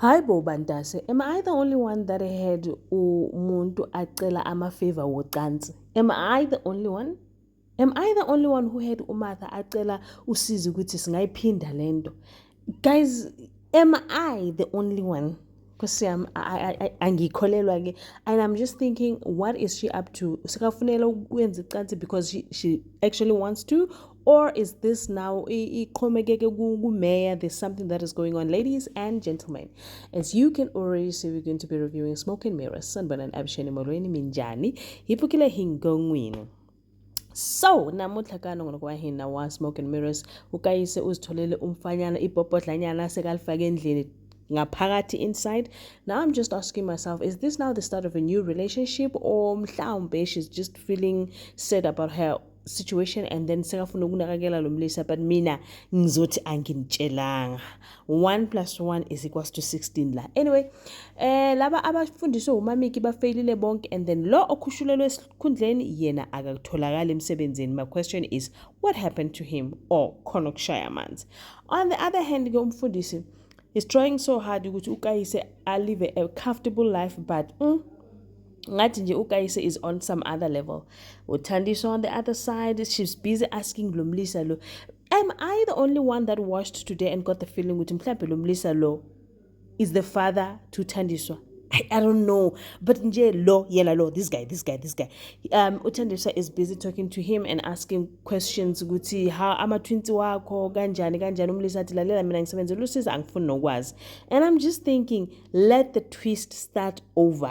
Hi bo Bantase, am I the only one that had umuntu acela ama-favor wocansi? Am I the only one? Am I the only one who had uMartha acela usizo ukuthi singayiphinda lento? Guys, am I the only one? Because angikholelwa ke, and I'm just thinking, what is she up to? Sekafunela ukwenza icansi because she actually wants to, or is this now mayor? There's something that is going on, ladies and gentlemen. As you can already see, we're going to be reviewing Smoke and Mirrors. Sanibonani abusheni molweni minjani? Hiphukile hingongwini. So namuhla kanongwa hina wa Smoke and Mirrors ukayise uzitholele umfanyana ibhobhodlanyana sekalifake endlini ngaphakathi inside. Now I'm just asking myself, is this now the start of a new relationship, or mhlawumbe she's just feeling sad about her situation and then sekafuna ukunakekela lo mlisa, but mina ngizothi anginitshelanga 1 + 1 = 16 la. Anyway, laba abafundiswe umamiki bafailile bonke, and then lo okhushulelwe esikhundleni yena akatholakala emsebenzini. My question is, what happened to him, or khona okushaya amanzi? On the other hand, ke umfundisi is trying so hard ukuthi ukayise live a comfortable life, but ngathi nje ukayise is on some other level. UThandiswa on the other side, she's busy asking lo mlisa lo, am I the only one that watched today and got the feeling ukuthi mhlawumbe lo mlisa lo is the father to Thandiswa? I don't know, but nje lo yena lo, this guy uThandiswa is busy talking to him and asking questions ukuthi how ama-twins wakho kanjani umlisa athi lalela mina ngisebenzela usiza angifuni nokwazi. And I'm just thinking, let the twist start over.